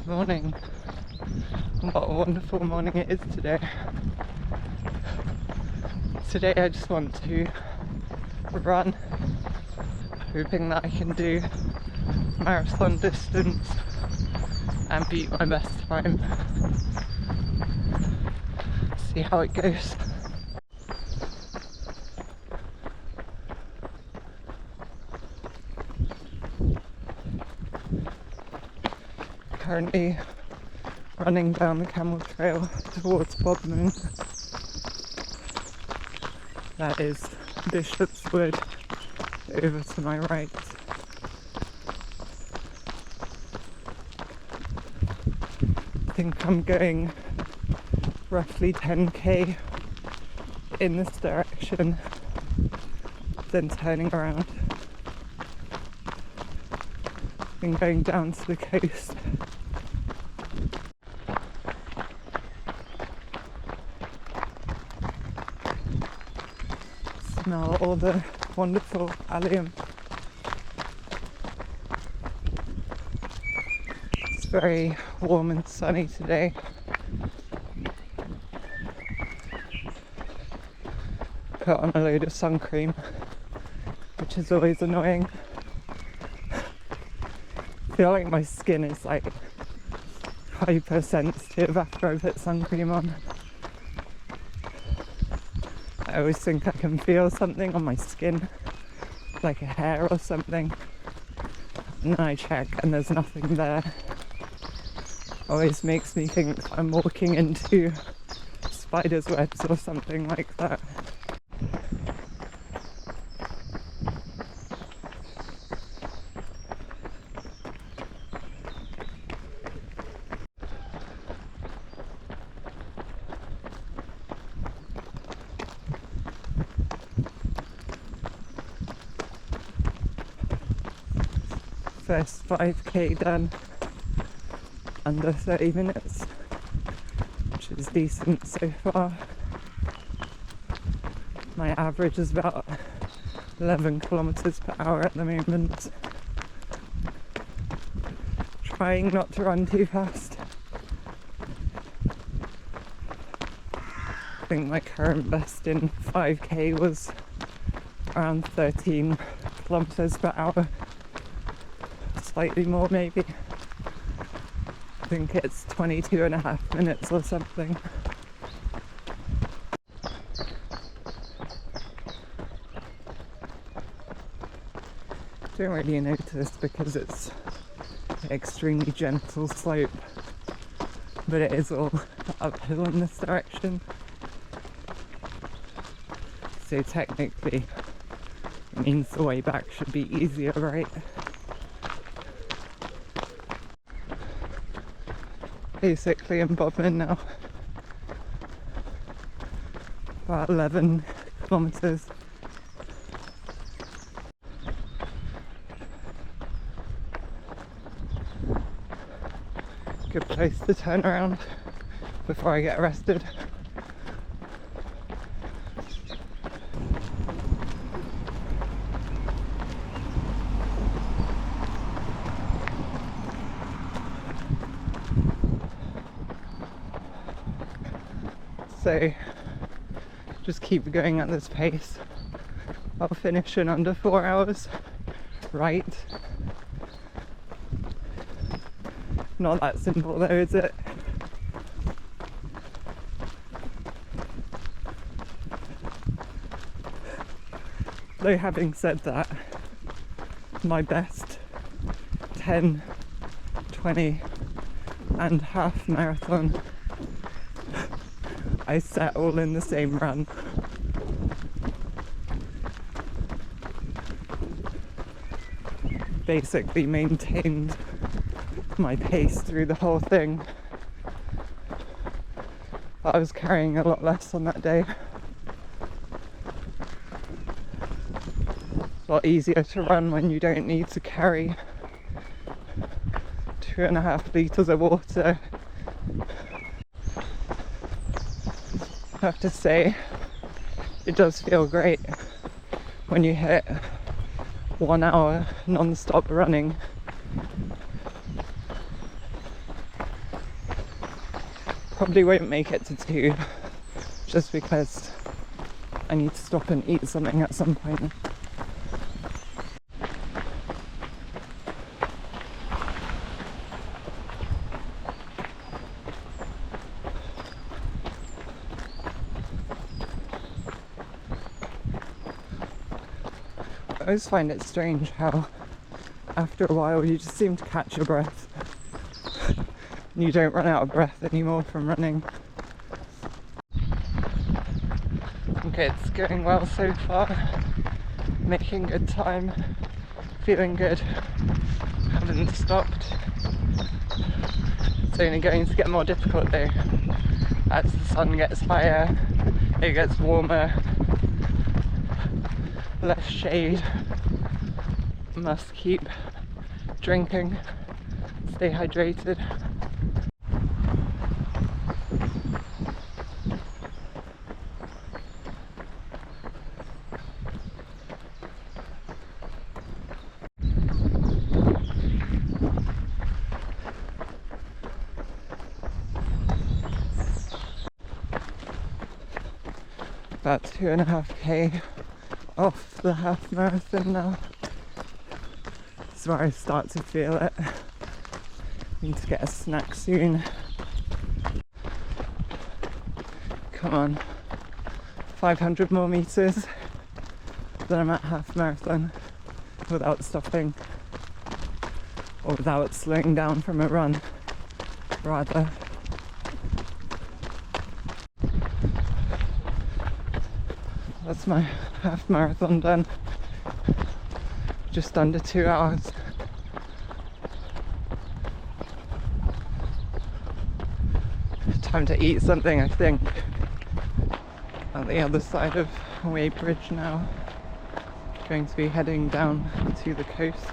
Morning. What a wonderful morning it is today. Today I just want to run, hoping that I can do marathon distance and beat my best time. See how it goes. Currently running down the camel trail towards Bodmin. That is Bishop's Wood over to my right. I think I'm going roughly 10k in this direction, then turning around and going down to the coast. Smell all the wonderful allium. It's very warm and sunny today. Put on a load of sun cream, which is always annoying. I feel like my skin is like hypersensitive after I put sun cream on. I always think I can feel something on my skin, like a hair or something, and then I check and there's nothing there. Always makes me think I'm walking into spider's webs or something like that. First 5k done, under 30 minutes, which is decent so far. My average is about 11 kilometers per hour at the moment. Trying not to run too fast. I think my current best in 5k was around 13 kilometers per hour. Slightly more maybe. I think it's 22.5 minutes or something. Don't really notice because it's an extremely gentle slope, but it is all uphill in this direction. So technically it means the way back should be easier, right? Basically in Bodmin now. About 11 kilometers. Good place to turn around before I get arrested. So just keep going at this pace. I'll finish in under 4 hours, right? Not that simple though, is it? Though having said that, my best 10, 20 and half marathon I set all in the same run. Basically maintained my pace through the whole thing. But I was carrying a lot less on that day. It's a lot easier to run when you don't need to carry 2.5 litres of water. I have to say, it does feel great when you hit 1 hour non-stop running. probably won't make it to 2, just because I need to stop and eat something at some point. I always find it strange how after a while you just seem to catch your breath. You don't run out of breath anymore from running. Okay, it's going well so far. Making good time. Feeling good. Haven't stopped. It's only going to get more difficult though. As the sun gets higher, it gets warmer. Less shade. Must keep drinking. Stay hydrated. About 2.5k off the half marathon now. This is where I start to feel it. Need to get a snack soon. Come on. 500 more meters. Then I'm at half marathon without stopping. Or without slowing down from a run, rather. That's my half marathon done. Just under 2 hours. Time to eat something, I think. At the other side of Wadebridge now. Going to be heading down to the coast.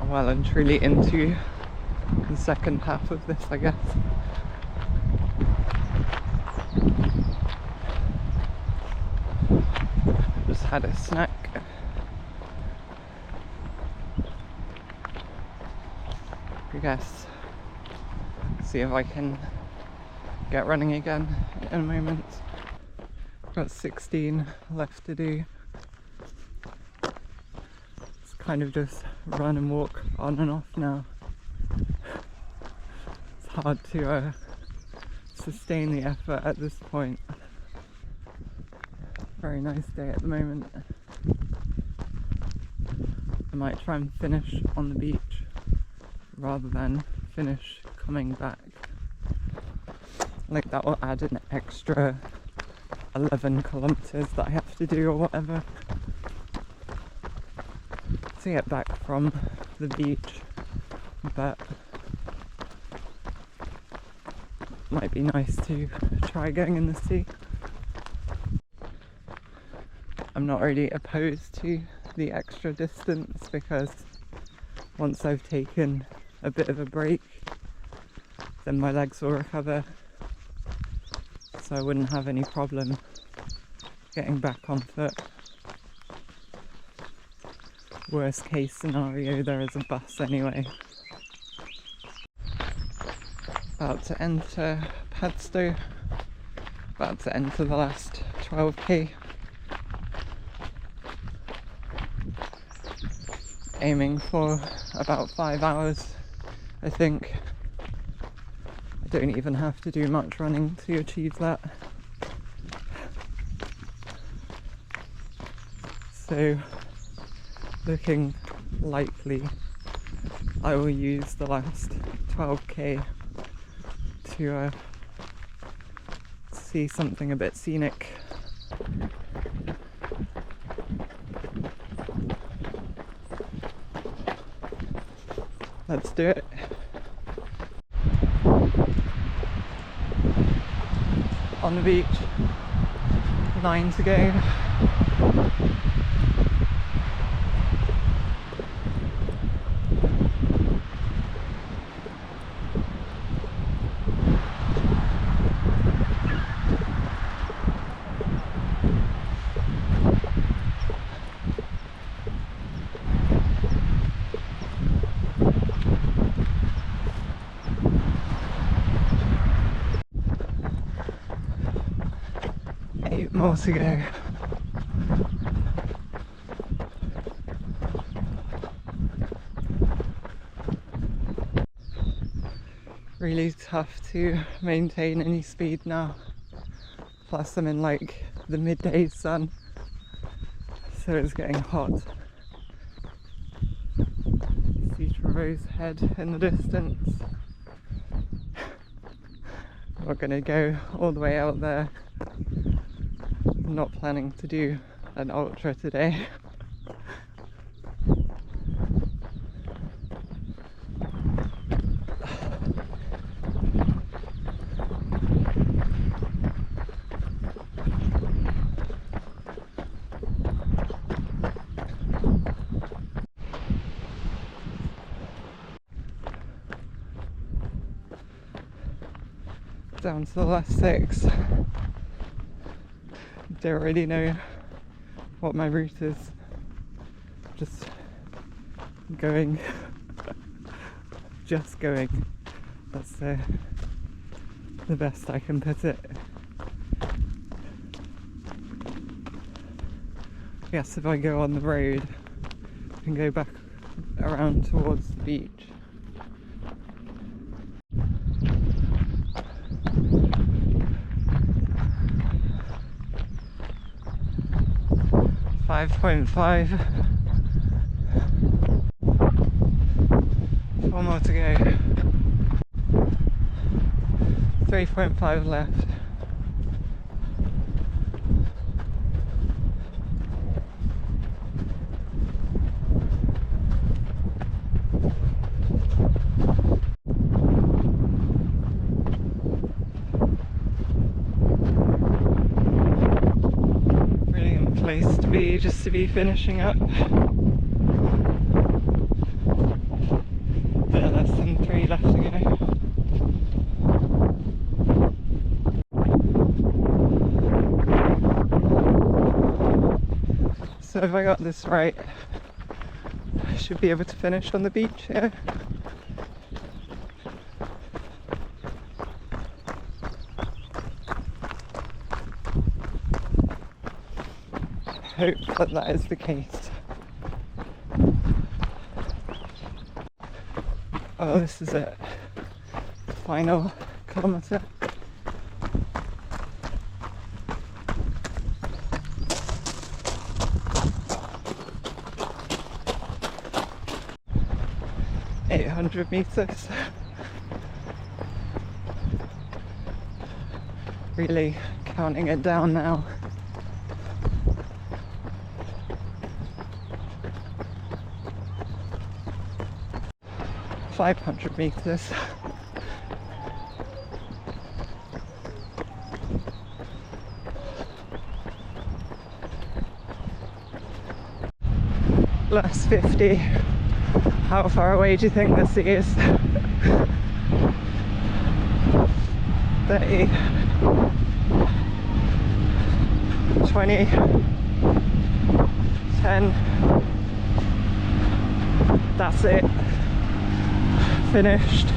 Well and truly into the second half of this, I guess. Just had a snack. I guess see if I can get running again in a moment. Got 16 left to do. It's kind of just run and walk on and off now. It's hard to sustain the effort at this point. Very nice day at the moment. I might try and finish on the beach rather than finish coming back. Like that will add an extra 11 kilometers that I have to do or whatever to get back from the beach, but might be nice to try going in the sea. I'm not really opposed to the extra distance because once I've taken a bit of a break, then my legs will recover, so I wouldn't have any problem getting back on foot. Worst case scenario, there is a bus anyway. About to enter Padstow, about to enter the last 12k. Aiming for about 5 hours, I think. I don't even have to do much running to achieve that. So, looking likely I will use the last 12k to see something a bit scenic. Let's do it. On the beach, 9 to go. more to go. Really tough to maintain any speed now. Plus I'm in like the midday sun, so it's getting hot. See Trevose Head in the distance. We're gonna go all the way out there. I'm not planning to do an ultra today. 'Down to the last 6. Don't really know what my route is. Just going. Just going. That's the best I can put it. I guess if I go on the road, I can go back around towards the beach. 5.5. 4 more to go. 3.5 left. Place to be, just to be finishing up. Bit less than 3 left to go. So if I got this right, I should be able to finish on the beach here. Hope that that is the case. Oh, this is it. Final kilometre. .800 metres. Really counting it down now. .500 metres. Last 50. How far away do you think this is? 30. 20. 10. That's it. Finished.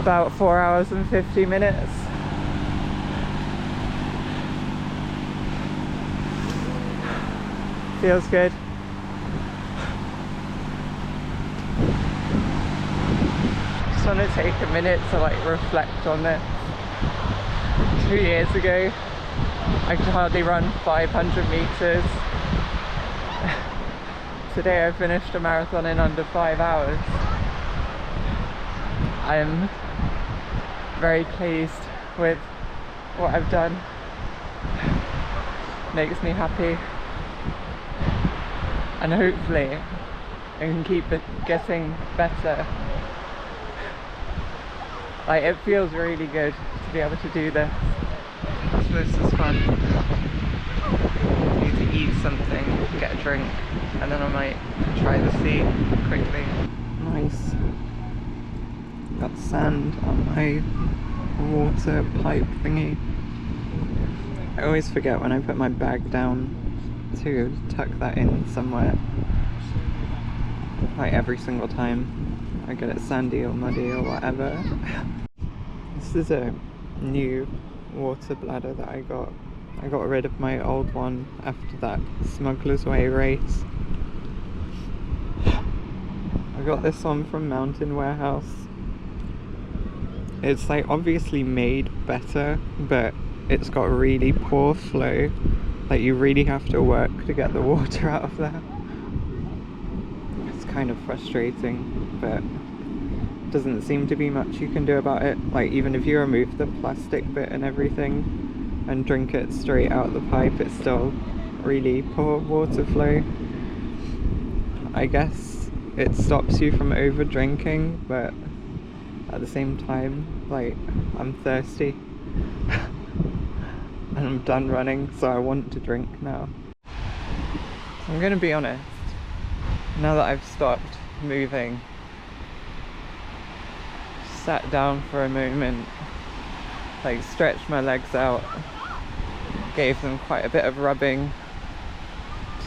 About 4 hours and 50 minutes. Feels good. Just want to take a minute to reflect on this. 2 years ago, I could hardly run 500 meters. Today I finished a marathon in under 5 hours. I'm very pleased with what I've done. Makes me happy. And hopefully I can keep it getting better. It feels really good to be able to do this. So this is fun. I need to eat something, get a drink, and then I might try the sea quickly. Nice. Got sand on my water pipe thingy. I always forget when I put my bag down to tuck that in somewhere. like every single time I get it sandy or muddy or whatever. This is a new water bladder that I got. I got rid of my old one after that Smuggler's Way race. I got this one from Mountain Warehouse. It's like obviously made better, but it's got really poor flow. Like you really have to work to get the water out of there. It's kind of frustrating, but doesn't seem to be much you can do about it. Like even if you remove the plastic bit and everything and drink it straight out the pipe, it's still really poor water flow. I guess it stops you from over drinking, but at the same time, like, I'm thirsty and I'm done running, so I want to drink now. I'm gonna be honest, now that I've stopped moving, sat down for a moment, like stretched my legs out, gave them quite a bit of rubbing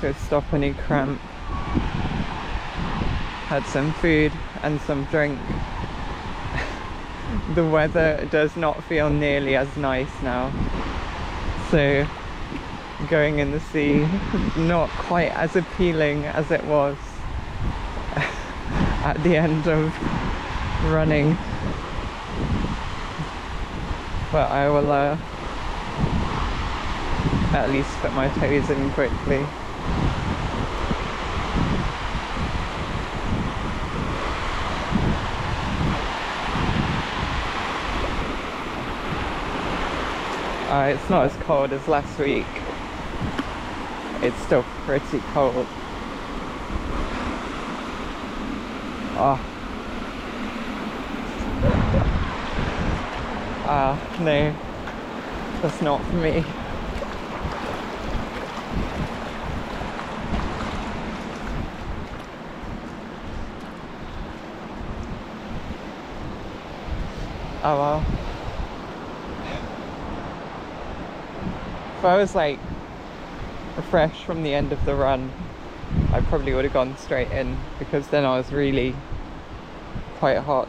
to stop any cramp, had some food and some drink. The weather does not feel nearly as nice now, so going in the sea, not quite as appealing as it was at the end of running. But I will at least put my toes in quickly. It's not as cold as last week. It's still pretty cold. Oh. No, that's not for me. Oh well. If I was like fresh from the end of the run, I probably would have gone straight in, because then I was really quite hot.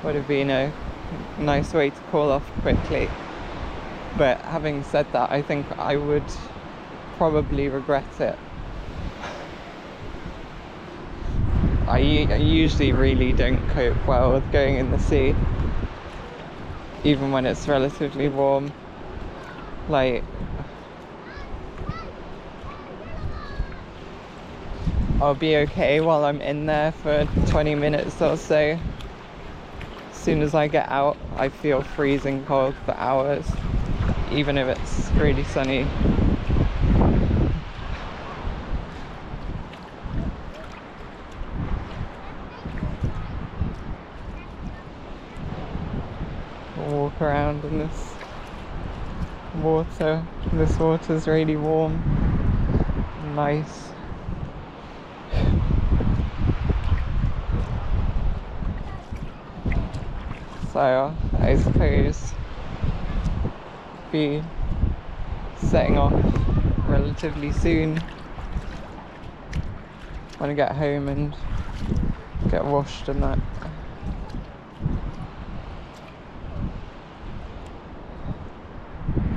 Would have been a nice way to cool off quickly. But having said that, I think I would probably regret it. I usually really don't cope well with going in the sea, even when it's relatively warm. Like, I'll be okay while I'm in there for 20 minutes or so. As soon as I get out, I feel freezing cold for hours, even if it's really sunny. Walk around in this water. This water's really warm, nice. So I suppose be setting off relatively soon when I get home and get washed and that.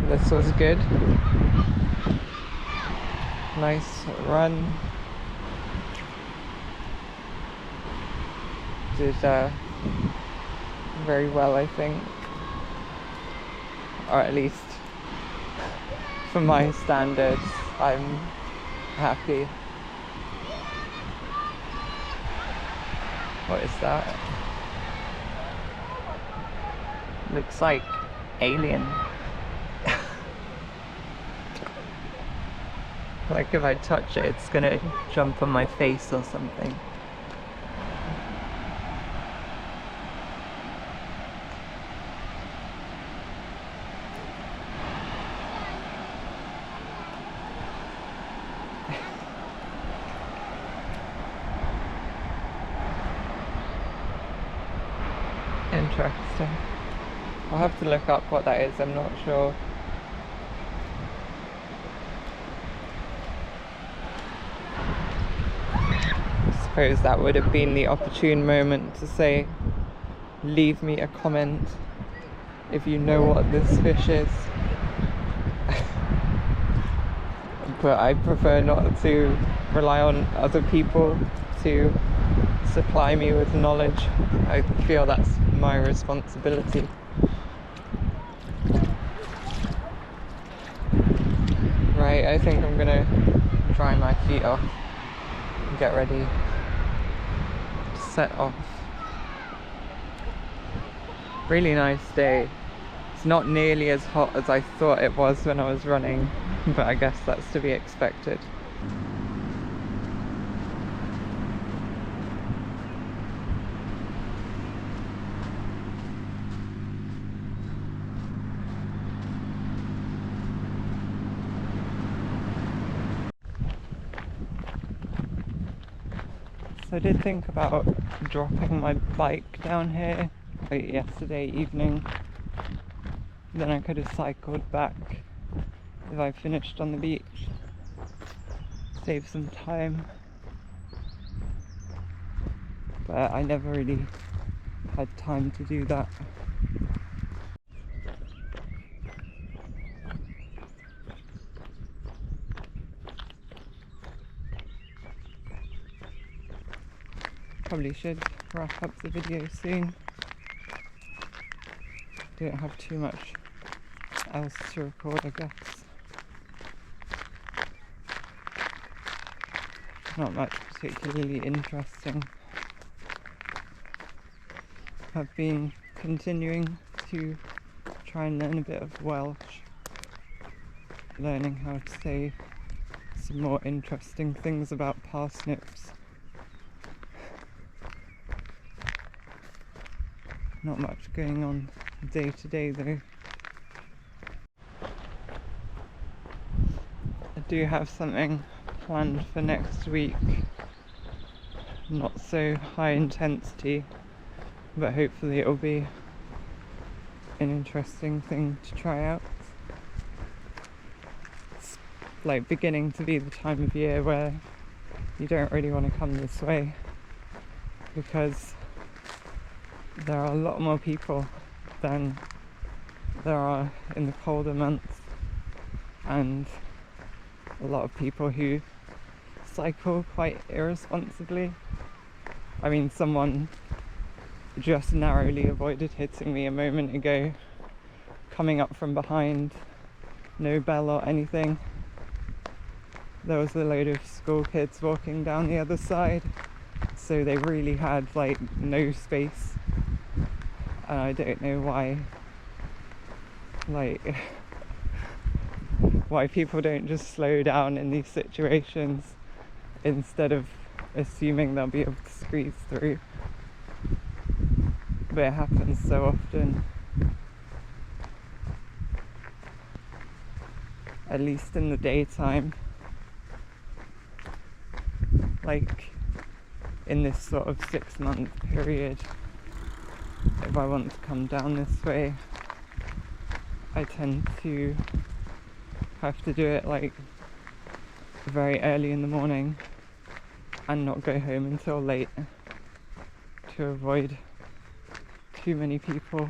This was good. Nice run. Did very well, I think, or at least for my standards, I'm happy. What is that? Looks like alien. Like if I touch it, it's gonna jump on my face or something. Interesting. I'll have to look up what that is, I'm not sure. suppose that would have been the opportune moment to say, leave me a comment if you know what this fish is. But I prefer not to rely on other people to supply me with knowledge. I feel that's my responsibility. Right, I think I'm gonna dry my feet off and get ready to set off. Really nice day. It's not nearly as hot as I thought it was when I was running, but I guess that's to be expected. So I did think about dropping my bike down here like yesterday evening. Then I could have cycled back if I finished on the beach. Save some time. But I never really had time to do that. Probably should wrap up the video soon. Don't have too much else to record, I guess. Not much particularly interesting. I've been continuing to try and learn a bit of Welsh, learning how to say some more interesting things about parsnips. Not much going on day to day though. I do have something planned for next week. Not so high intensity, but hopefully it'll be an interesting thing to try out. It's like beginning to be the time of year where you don't really want to come this way because there are a lot more people than there are in the colder months, and a lot of people who cycle quite irresponsibly. I mean, someone just narrowly avoided hitting me a moment ago, coming up from behind, no bell or anything. There was a load of school kids walking down the other side, so they really had like no space. And I don't know why, like, why people don't just slow down in these situations instead of assuming they'll be able to squeeze through. But it happens so often. At least in the daytime. Like, in this sort of 6-month period. If I want to come down this way, I tend to have to do it like very early in the morning and not go home until late to avoid too many people.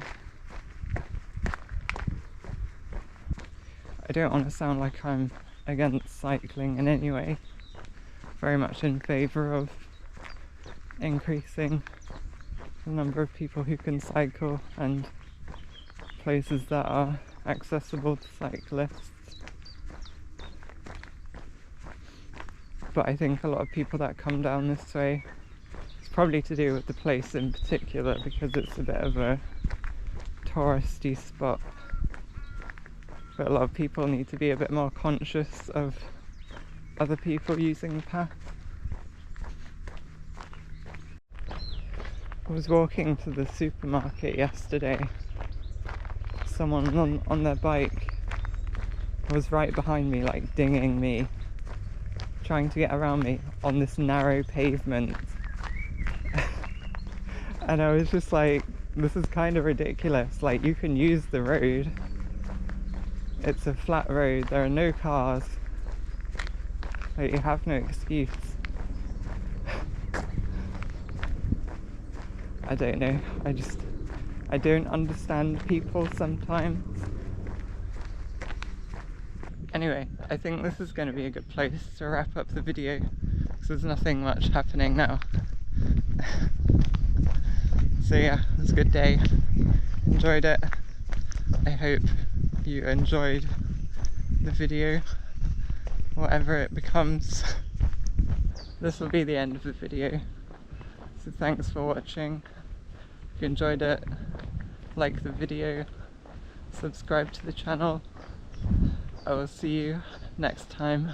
I don't want to sound like I'm against cycling in any way. Very much in favour of increasing the number of people who can cycle and places that are accessible to cyclists. But I think a lot of people that come down this way, it's probably to do with the place in particular because it's a bit of a touristy spot. But a lot of people need to be a bit more conscious of other people using the path. I was walking to the supermarket yesterday. Someone on their bike was right behind me, like dinging me, trying to get around me on this narrow pavement. And I was just like, this is kind of ridiculous. Like, you can use the road. It's a flat road, there are no cars. Like, you have no excuse. I don't know, I don't understand people sometimes. Anyway, I think this is going to be a good place to wrap up the video, because there's nothing much happening now. So yeah, it was a good day, enjoyed it. I hope you enjoyed the video, whatever it becomes. This will be the end of the video, so thanks for watching. If you enjoyed it, like the video, subscribe to the channel. I will see you next time.